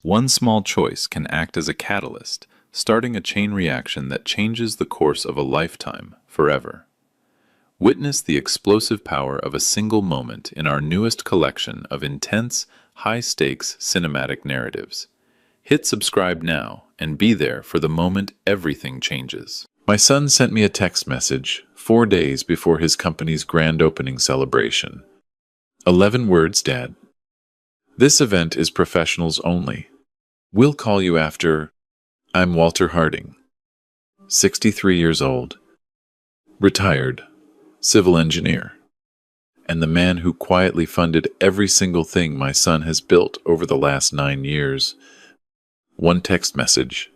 One small choice can act as a catalyst, starting a chain reaction that changes the course of a lifetime forever. Witness the explosive power of a single moment in our newest collection of intense, high-stakes cinematic narratives. Hit subscribe now and be there for the moment everything changes. My son sent me a text message 4 days before his company's grand opening celebration. 11 words, Dad. This event is professionals only. We'll call you after. I'm Walter Harding, 63 years old, retired, civil engineer, and the man who quietly funded every single thing my son has built over the last 9 years. One text message.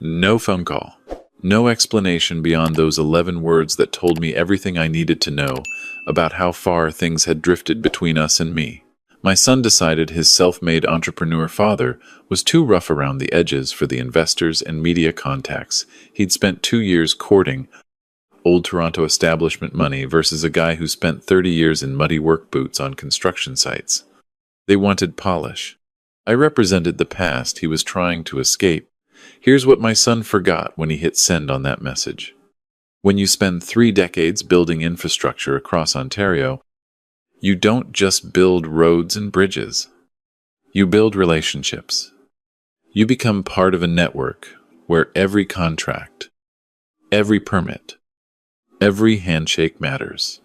No phone call. No explanation beyond those 11 words that told me everything I needed to know about how far things had drifted between us and me. My son decided his self-made entrepreneur father was too rough around the edges for the investors and media contacts he'd spent 2 years courting. Old Toronto establishment money versus a guy who spent 30 years in muddy work boots on construction sites. They wanted polish. I represented the past he was trying to escape. Here's what my son forgot when he hit send on that message. When you spend 3 decades building infrastructure across Ontario, you don't just build roads and bridges. You build relationships. You become part of a network where every contract, every permit, every handshake matters.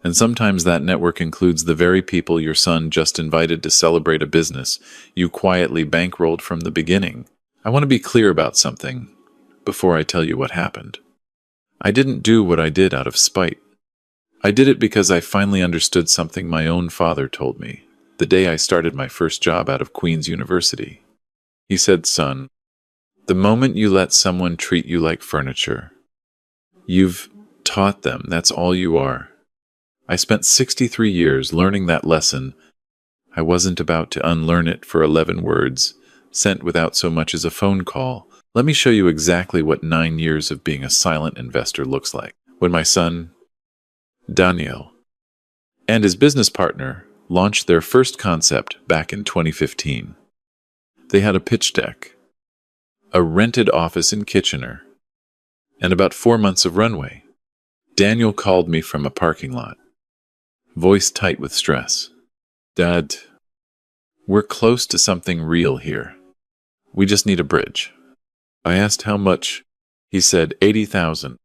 And sometimes that network includes the very people your son just invited to celebrate a business you quietly bankrolled from the beginning. I want to be clear about something before I tell you what happened. I didn't do what I did out of spite. I did it because I finally understood something my own father told me the day I started my first job out of Queen's University. He said, "Son, the moment you let someone treat you like furniture, you've taught them that's all you are." I spent 63 years learning that lesson. I wasn't about to unlearn it for 11 words, sent without so much as a phone call. Let me show you exactly what 9 years of being a silent investor looks like. When my son, Daniel, and his business partner launched their first concept back in 2015. They had a pitch deck, a rented office in Kitchener, and about 4 months of runway. Daniel called me from a parking lot, voice tight with stress. "Dad, we're close to something real here. We just need a bridge." I asked how much. He said $80,000.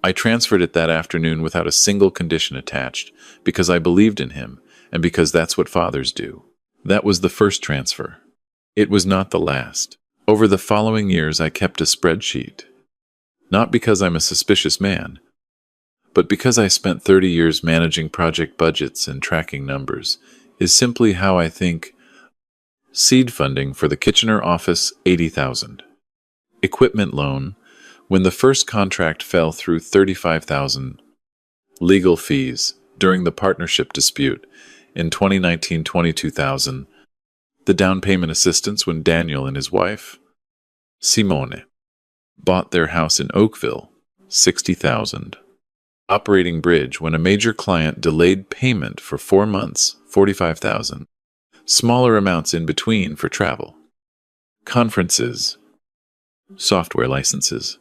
I transferred it that afternoon without a single condition attached, because I believed in him, and because that's what fathers do. That was the first transfer. It was not the last. Over the following years, I kept a spreadsheet. Not because I'm a suspicious man, but because I spent 30 years managing project budgets and tracking numbers, is simply how I think. Seed funding for the Kitchener office, $80,000. Equipment loan, when the first contract fell through, $35,000. Legal fees during the partnership dispute in 2019, $22,000. The down payment assistance when Daniel and his wife, Simone, bought their house in Oakville, $60,000. Operating bridge when a major client delayed payment for 4 months, $45,000. Smaller amounts in between for travel. Conferences, software licenses.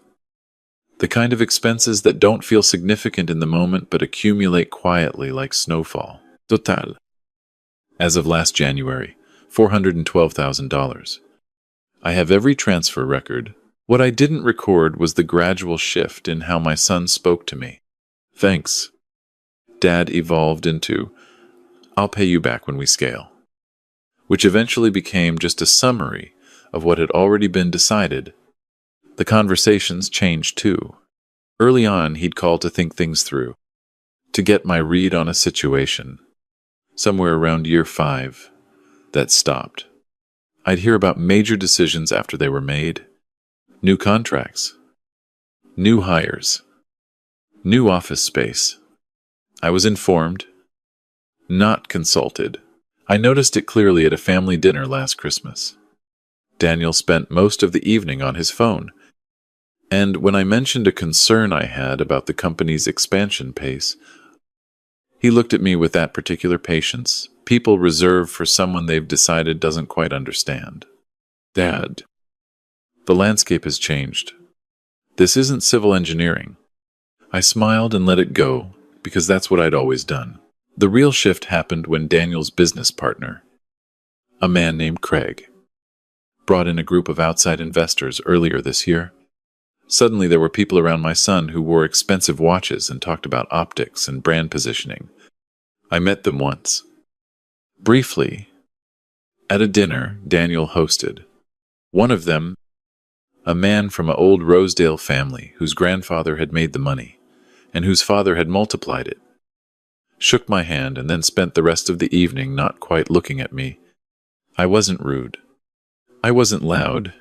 The kind of expenses that don't feel significant in the moment but accumulate quietly like snowfall. Total. As of last January, $412,000. I have every transfer record. What I didn't record was the gradual shift in how my son spoke to me. "Thanks." Dad evolved into, "I'll pay you back when we scale," which eventually became just a summary of what had already been decided. The conversations changed too. Early on, he'd call to think things through, to get my read on a situation. Somewhere around year 5, that stopped. I'd hear about major decisions after they were made. New contracts, new hires, new office space. I was informed, not consulted. I noticed it clearly at a family dinner last Christmas. Daniel spent most of the evening on his phone, and when I mentioned a concern I had about the company's expansion pace, he looked at me with that particular patience people reserve for someone they've decided doesn't quite understand. Dad, the landscape has changed. This isn't civil engineering. I smiled and let it go, because that's what I'd always done. The real shift happened when Daniel's business partner, a man named Craig, brought in a group of outside investors earlier this year. Suddenly there were people around my son who wore expensive watches and talked about optics and brand positioning. I met them once, briefly, at a dinner Daniel hosted. One of them, a man from an old Rosedale family whose grandfather had made the money, and whose father had multiplied it, shook my hand and then spent the rest of the evening not quite looking at me. I wasn't rude. I wasn't loud.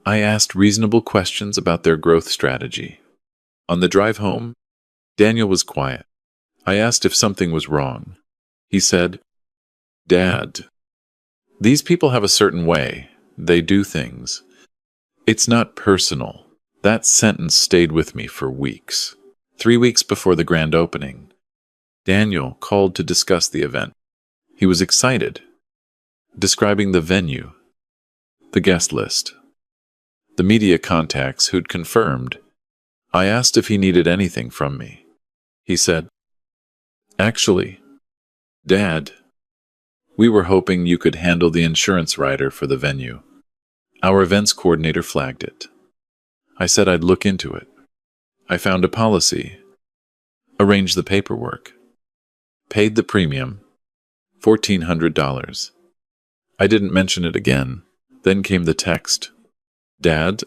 I asked reasonable questions about their growth strategy. On the drive home, Daniel was quiet. I asked if something was wrong. He said, "Dad, these people have a certain way. They do things. It's not personal." That sentence stayed with me for weeks. 3 weeks before the grand opening, Daniel called to discuss the event. He was excited, describing the venue, the guest list, the media contacts who'd confirmed. I asked if he needed anything from me. He said, "Actually, Dad, we were hoping you could handle the insurance rider for the venue. Our events coordinator flagged it." I said I'd look into it. I found a policy, arranged the paperwork, paid the premium, $1,400. I didn't mention it again. Then came the text. "Dad,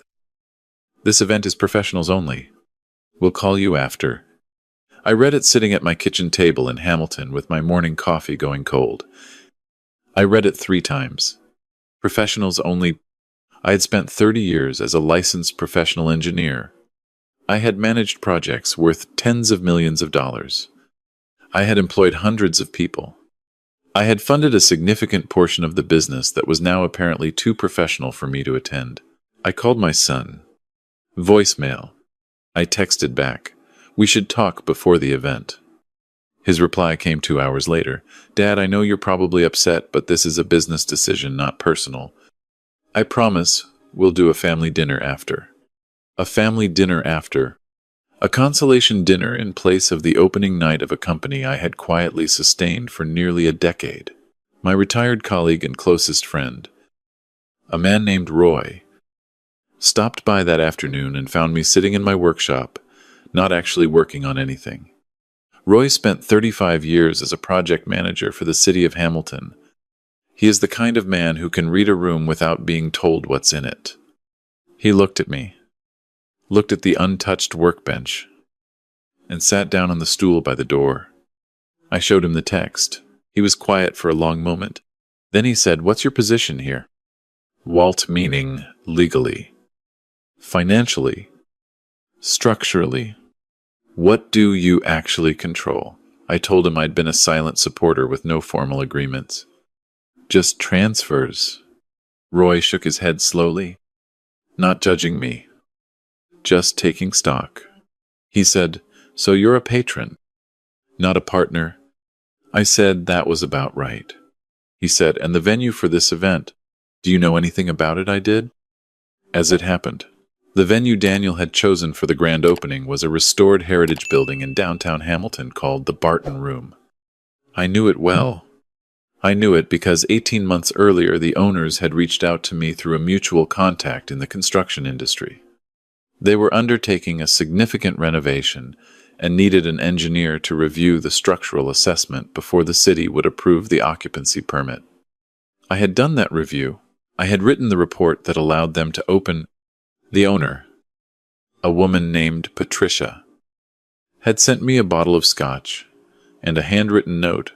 this event is professionals only. We'll call you after." I read it sitting at my kitchen table in Hamilton with my morning coffee going cold. I read it 3 times. Professionals only. I had spent 30 years as a licensed professional engineer. I had managed projects worth tens of millions of dollars. I had employed hundreds of people. I had funded a significant portion of the business that was now apparently too professional for me to attend. I called my son. Voicemail. I texted back, "We should talk before the event." His reply came 2 hours later. "Dad, I know you're probably upset, but this is a business decision, not personal. I promise we'll do a family dinner after." A family dinner after. A consolation dinner in place of the opening night of a company I had quietly sustained for nearly a decade. My retired colleague and closest friend, a man named Roy, stopped by that afternoon and found me sitting in my workshop, not actually working on anything. Roy spent 35 years as a project manager for the city of Hamilton. He is the kind of man who can read a room without being told what's in it. He looked at me, looked at the untouched workbench, and sat down on the stool by the door. I showed him the text. He was quiet for a long moment. Then he said, "What's your position here?" Walt meaning legally, financially, structurally. What do you actually control? I told him I'd been a silent supporter with no formal agreements. Just transfers. Roy shook his head slowly, not judging me, just taking stock. He said, "So you're a patron, not a partner?" I said that was about right. He said, "And the venue for this event, do you know anything about it?" I did. As it happened, the venue Daniel had chosen for the grand opening was a restored heritage building in downtown Hamilton called the Barton Room. I knew it well. I knew it because 18 months earlier the owners had reached out to me through a mutual contact in the construction industry. They were undertaking a significant renovation and needed an engineer to review the structural assessment before the city would approve the occupancy permit. I had done that review. I had written the report that allowed them to open. The owner, a woman named Patricia, had sent me a bottle of scotch and a handwritten note.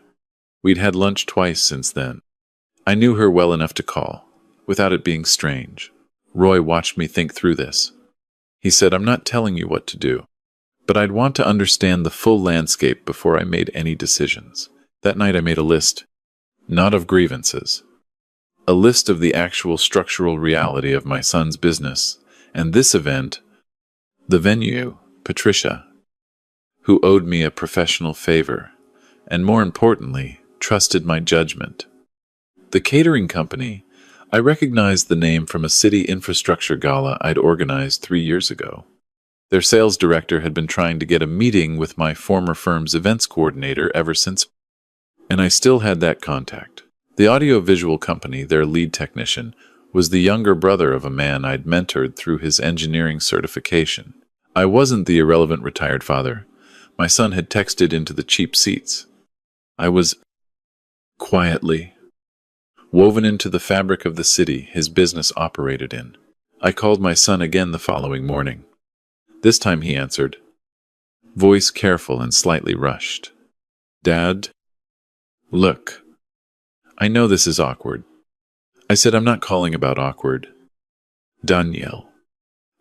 We'd had lunch twice since then. I knew her well enough to call, without it being strange. Roy watched me think through this. He said, "I'm not telling you what to do, but I'd want to understand the full landscape before I made any decisions." That night I made a list, not of grievances, a list of the actual structural reality of my son's business, and this event, the venue, Patricia, who owed me a professional favor, and more importantly, trusted my judgment. The catering company, I recognized the name from a city infrastructure gala I'd organized 3 years ago. Their sales director had been trying to get a meeting with my former firm's events coordinator ever since, and I still had that contact. The audio-visual company, their lead technician, was the younger brother of a man I'd mentored through his engineering certification. I wasn't the irrelevant retired father. My son had texted into the cheap seats. I was, quietly, woven into the fabric of the city his business operated in. I called my son again the following morning. This time he answered, voice careful and slightly rushed. Dad, look, I know this is awkward. I said, I'm not calling about awkward. Danielle,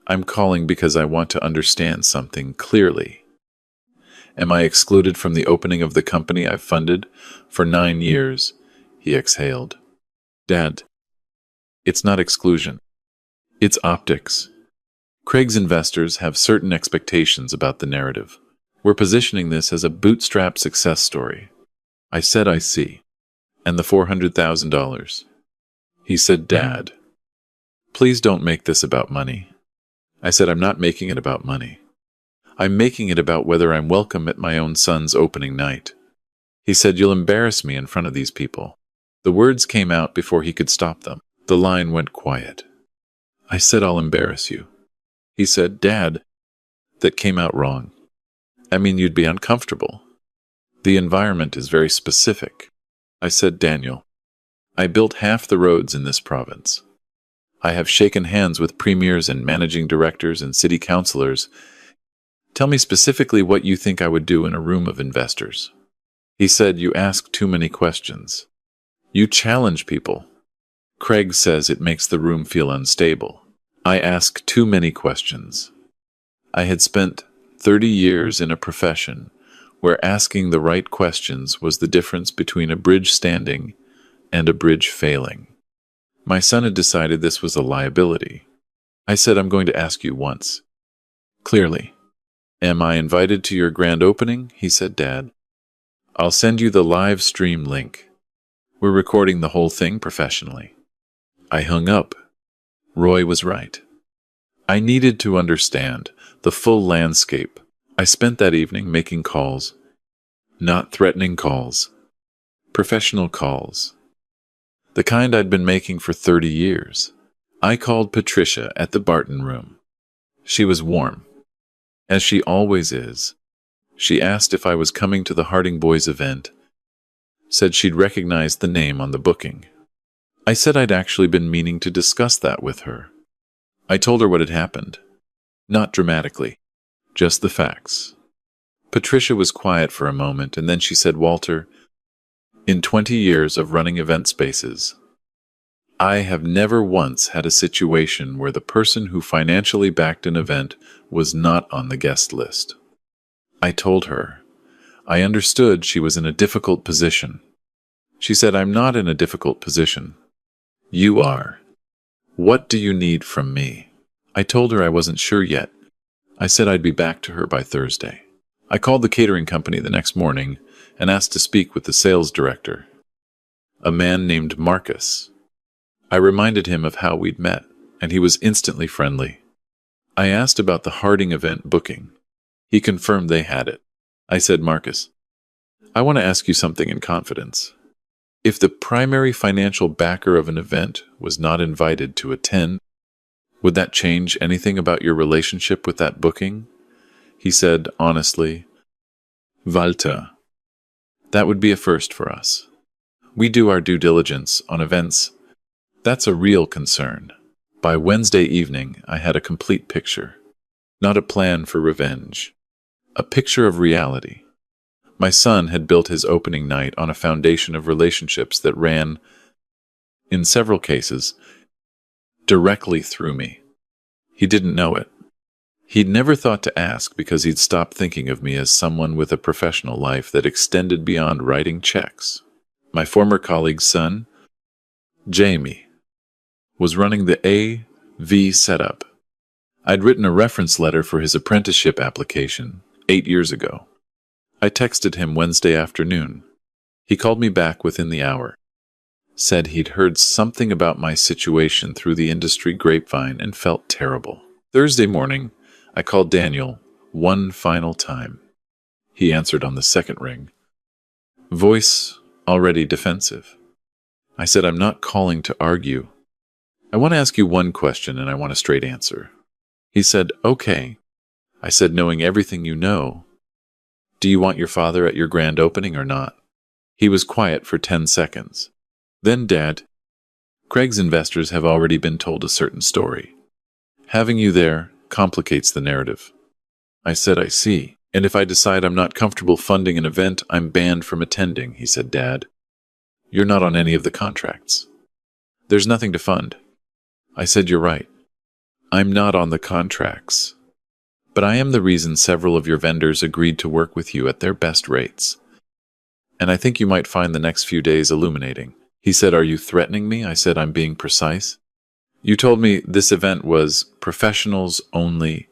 I'm calling because I want to understand something clearly. Am I excluded from the opening of the company I've funded for 9 years? He exhaled. Dad, it's not exclusion. It's optics. Craig's investors have certain expectations about the narrative. We're positioning this as a bootstrap success story. I said, I see. And the $400,000. He said, Dad, please don't make this about money. I said, I'm not making it about money. I'm making it about whether I'm welcome at my own son's opening night. He said, you'll embarrass me in front of these people. The words came out before he could stop them. The line went quiet. I said, I'll embarrass you. He said, Dad, that came out wrong. I mean, you'd be uncomfortable. The environment is very specific. I said, Daniel, I built half the roads in this province. I have shaken hands with premiers and managing directors and city councilors. Tell me specifically what you think I would do in a room of investors. He said, you ask too many questions. You challenge people. Craig says it makes the room feel unstable. I ask too many questions. I had spent 30 years in a profession where asking the right questions was the difference between a bridge standing and a bridge failing. My son had decided this was a liability. I said, I'm going to ask you once. Clearly. Am I invited to your grand opening? He said, Dad. I'll send you the live stream link. We're recording the whole thing professionally. I hung up. Roy was right. I needed to understand the full landscape. I spent that evening making calls. Not threatening calls. Professional calls. The kind I'd been making for 30 years. I called Patricia at the Barton Room. She was warm, as she always is. She asked if I was coming to the Harding Boys event, said she'd recognized the name on the booking. I said I'd actually been meaning to discuss that with her. I told her what had happened. Not dramatically, just the facts. Patricia was quiet for a moment, and then she said, Walter, in 20 years of running event spaces, I have never once had a situation where the person who financially backed an event was not on the guest list. I told her. I understood she was in a difficult position. She said, I'm not in a difficult position. You are. What do you need from me? I told her I wasn't sure yet. I said I'd be back to her by Thursday. I called the catering company the next morning and asked to speak with the sales director, a man named Marcus. I reminded him of how we'd met, and he was instantly friendly. I asked about the Harding event booking. He confirmed they had it. I said, Marcus, I want to ask you something in confidence. If the primary financial backer of an event was not invited to attend, would that change anything about your relationship with that booking? He said, honestly, Walter, that would be a first for us. We do our due diligence on events. That's a real concern. By Wednesday evening, I had a complete picture. Not a plan for revenge. A picture of reality. My son had built his opening night on a foundation of relationships that ran, in several cases, directly through me. He didn't know it. He'd never thought to ask because he'd stopped thinking of me as someone with a professional life that extended beyond writing checks. My former colleague's son, Jamie, was running the AV setup. I'd written a reference letter for his apprenticeship application 8 years ago. I texted him Wednesday afternoon. He called me back within the hour. said he'd heard something about my situation through the industry grapevine and felt terrible. Thursday morning, I called Daniel one final time. He answered on the second ring, voice already defensive. I said, I'm not calling to argue. I want to ask you one question and I want a straight answer. He said, okay. I said, knowing everything you know, do you want your father at your grand opening or not? He was quiet for 10 seconds. Then, Dad, Craig's investors have already been told a certain story. Having you there complicates the narrative. I said, I see. And if I decide I'm not comfortable funding an event, I'm banned from attending, he said, Dad. You're not on any of the contracts. There's nothing to fund. I said, you're right. I'm not on the contracts. But I am the reason several of your vendors agreed to work with you at their best rates. And I think you might find the next few days illuminating. He said, are you threatening me? I said, I'm being precise. You told me this event was professionals only.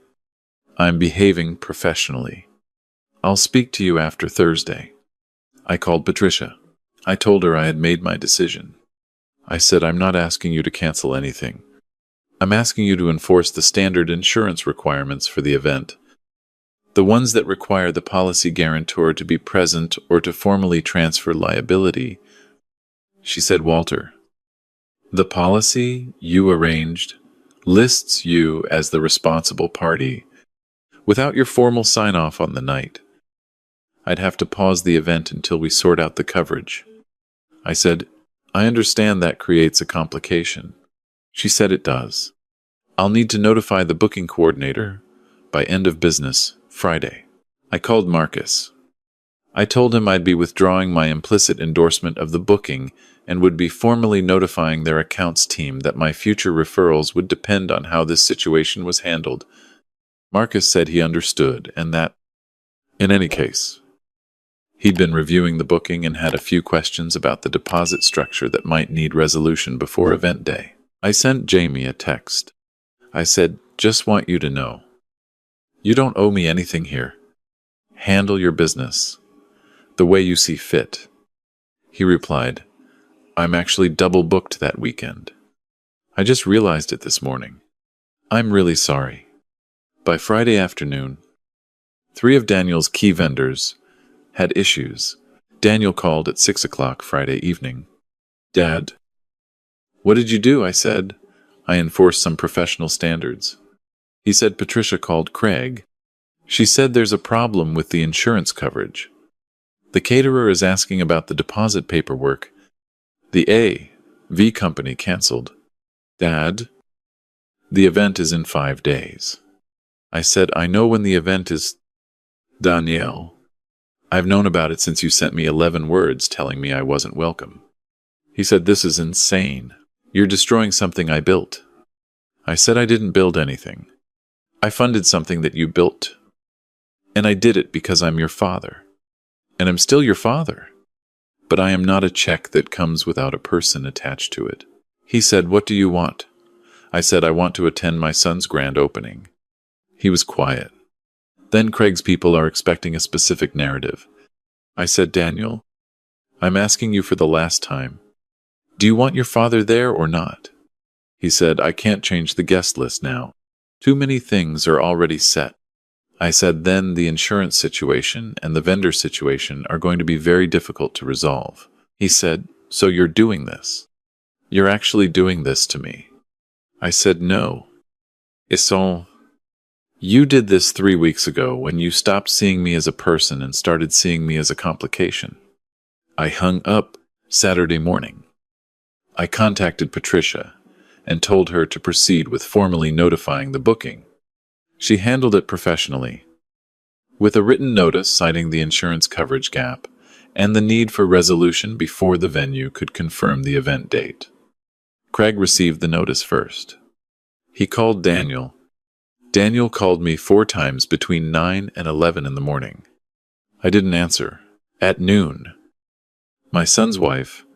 I'm behaving professionally. I'll speak to you after Thursday. I called Patricia. I told her I had made my decision. I said, I'm not asking you to cancel anything. I'm asking you to enforce the standard insurance requirements for the event. The ones that require the policy guarantor to be present or to formally transfer liability. She said, Walter, the policy you arranged lists you as the responsible party without your formal sign-off on the night. I'd have to pause the event until we sort out the coverage. I said, I understand that creates a complication. She said it does. I'll need to notify the booking coordinator by end of business Friday. I called Marcus. I told him I'd be withdrawing my implicit endorsement of the booking and would be formally notifying their accounts team that my future referrals would depend on how this situation was handled. Marcus said he understood and that, in any case, he'd been reviewing the booking and had a few questions about the deposit structure that might need resolution before event day. I sent Jamie a text. I said, just want you to know. You don't owe me anything here. Handle your business the way you see fit. He replied, I'm actually double booked that weekend. I just realized it this morning. I'm really sorry. By Friday afternoon, 3 of Daniel's key vendors had issues. Daniel called at 6 o'clock Friday evening. Dad, what did you do? I said. I enforced some professional standards. He said Patricia called Craig. She said there's a problem with the insurance coverage. The caterer is asking about the deposit paperwork. The AV company canceled. Dad, the event is in 5 days. I said, I know when the event is. Danielle, I've known about it since you sent me 11 words telling me I wasn't welcome. He said, this is insane. You're destroying something I built. I said I didn't build anything. I funded something that you built. And I did it because I'm your father. And I'm still your father. But I am not a check that comes without a person attached to it. He said, what do you want? I said, I want to attend my son's grand opening. He was quiet. Then Craig's people are expecting a specific narrative. I said, Daniel, I'm asking you for the last time. Do you want your father there or not? He said, I can't change the guest list now. Too many things are already set. I said, then the insurance situation and the vendor situation are going to be very difficult to resolve. He said, so you're doing this? You're actually doing this to me? I said, no. It's all. You did this 3 weeks ago when you stopped seeing me as a person and started seeing me as a complication. I hung up Saturday morning. I contacted Patricia and told her to proceed with formally notifying the booking. She handled it professionally, with a written notice citing the insurance coverage gap and the need for resolution before the venue could confirm the event date. Craig received the notice first. He called Daniel. Daniel called me 4 times between 9 and 11 in the morning. I didn't answer. At noon, my son's wife,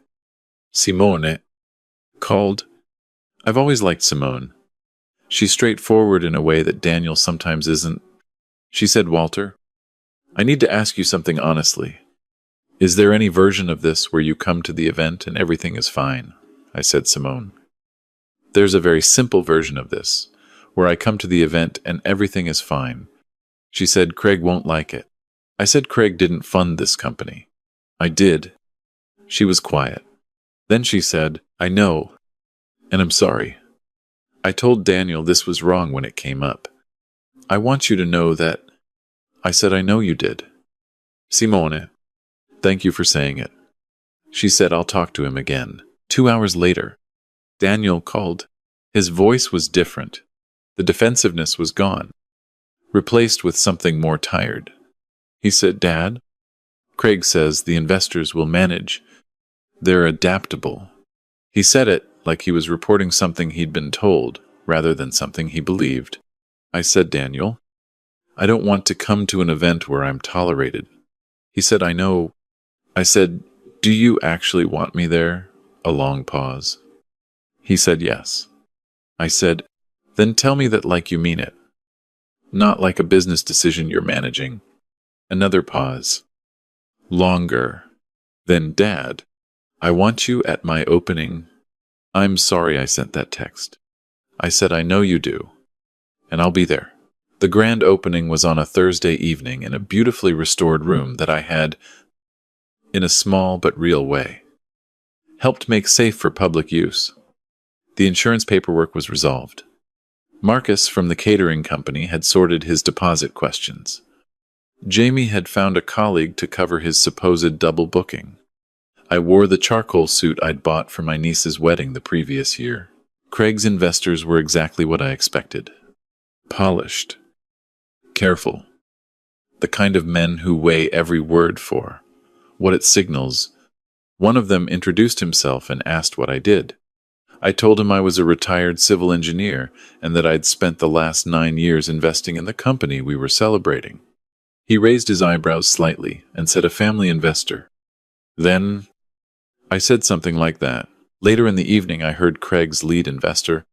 Simone, called. I've always liked Simone. She's straightforward in a way that Daniel sometimes isn't. She said, Walter, I need to ask you something honestly. Is there any version of this where you come to the event and everything is fine? I said, Simone. There's a very simple version of this, where I come to the event and everything is fine. She said, Craig won't like it. I said Craig didn't fund this company. I did. She was quiet. Then she said, I know, and I'm sorry. I told Daniel this was wrong when it came up. I want you to know that. I said, I know you did. Simone, thank you for saying it. She said, I'll talk to him again. 2 hours later, Daniel called. His voice was different. The defensiveness was gone, replaced with something more tired. He said, Dad, Craig says the investors will manage. They're adaptable. He said it like he was reporting something he'd been told, rather than something he believed. I said, Daniel, I don't want to come to an event where I'm tolerated. He said, I know. I said, do you actually want me there? A long pause. He said, yes. I said, then tell me that like you mean it. Not like a business decision you're managing. Another pause. Longer. Then, Dad, I want you at my opening. I'm sorry I sent that text. I said, I know you do. And I'll be there. The grand opening was on a Thursday evening in a beautifully restored room that I had, in a small but real way, helped make safe for public use. The insurance paperwork was resolved. Marcus from the catering company had sorted his deposit questions. Jamie had found a colleague to cover his supposed double booking. I wore the charcoal suit I'd bought for my niece's wedding the previous year. Craig's investors were exactly what I expected. Polished. Careful. The kind of men who weigh every word for what it signals. One of them introduced himself and asked what I did. I told him I was a retired civil engineer and that I'd spent the last 9 years investing in the company we were celebrating. He raised his eyebrows slightly and said, a family investor. Then I said something like that. Later in the evening, I heard Craig's lead investor,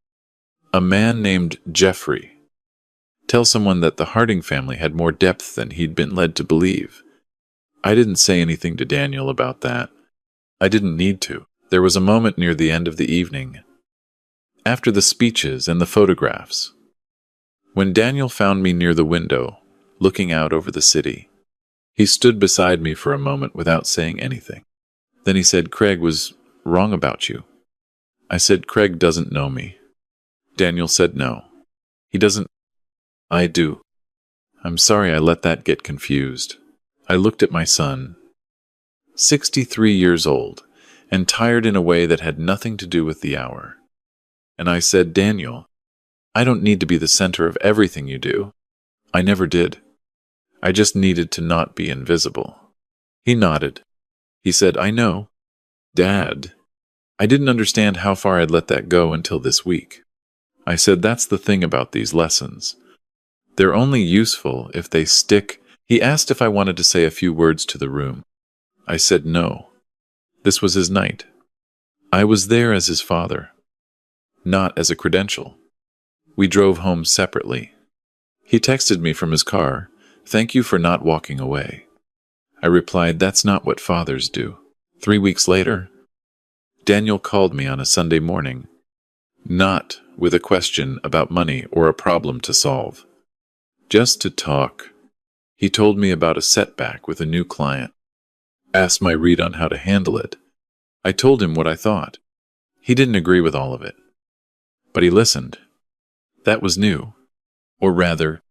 a man named Jeffrey, tell someone that the Harding family had more depth than he'd been led to believe. I didn't say anything to Daniel about that. I didn't need to. There was a moment near the end of the evening, after the speeches and the photographs, when Daniel found me near the window, looking out over the city. He stood beside me for a moment without saying anything. Then he said, Craig was wrong about you. I said, Craig doesn't know me. Daniel said, no. He doesn't. I do. I'm sorry I let that get confused. I looked at my son, 63 years old, and tired in a way that had nothing to do with the hour. And I said, Daniel, I don't need to be the center of everything you do. I never did. I just needed to not be invisible. He nodded. He said, I know. Dad. I didn't understand how far I'd let that go until this week. I said, that's the thing about these lessons. They're only useful if they stick. He asked if I wanted to say a few words to the room. I said no. This was his night. I was there as his father, not as a credential. We drove home separately. He texted me from his car, thank you for not walking away. I replied, that's not what fathers do. 3 weeks later, Daniel called me on a Sunday morning, not with a question about money or a problem to solve. Just to talk. He told me about a setback with a new client, asked my read on how to handle it. I told him what I thought. He didn't agree with all of it, but he listened. That was new. Or rather,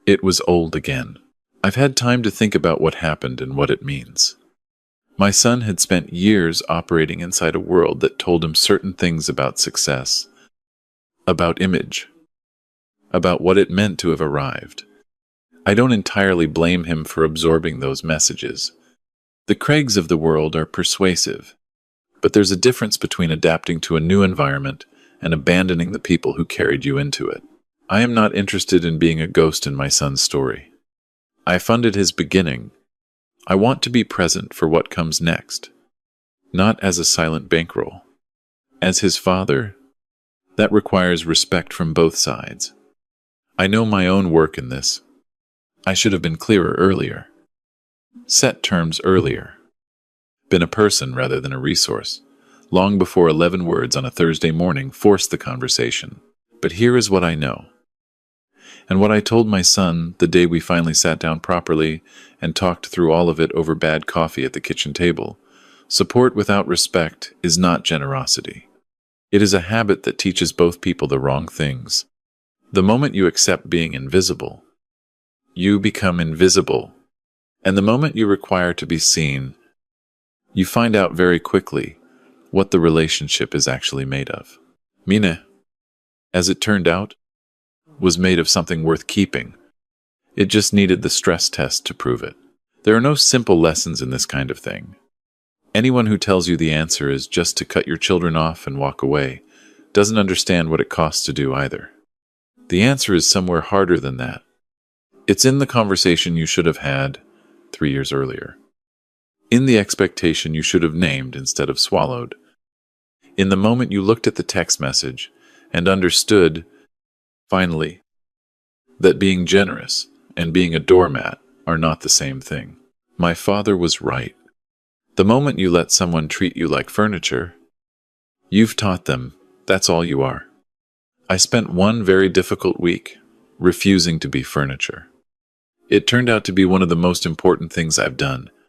it was old again. I've had time to think about what happened and what it means. My son had spent years operating inside a world that told him certain things about success, about image, about what it meant to have arrived. I don't entirely blame him for absorbing those messages. The Craigs of the world are persuasive, but there's a difference between adapting to a new environment and abandoning the people who carried you into it. I am not interested in being a ghost in my son's story. I funded his beginning. I want to be present for what comes next, not as a silent bankroll. As his father, that requires respect from both sides. I know my own work in this. I should have been clearer earlier. Set terms earlier. been a person rather than a resource, long before 11 words on a Thursday morning forced the conversation. But here is what I know, and what I told my son the day we finally sat down properly and talked through all of it over bad coffee at the kitchen table. Support without respect is not generosity. It is a habit that teaches both people the wrong things. The moment you accept being invisible, you become invisible. And the moment you require to be seen, you find out very quickly what the relationship is actually made of. Mine, as it turned out, was made of something worth keeping. It just needed the stress test to prove it. There are no simple lessons in this kind of thing. Anyone who tells you the answer is just to cut your children off and walk away doesn't understand what it costs to do either. The answer is somewhere harder than that. It's in the conversation you should have had 3 years earlier. In the expectation you should have named instead of swallowed. In the moment you looked at the text message and understood, finally, that being generous and being a doormat are not the same thing. My father was right. The moment you let someone treat you like furniture, you've taught them that's all you are. I spent one very difficult week refusing to be furniture. It turned out to be one of the most important things I've done,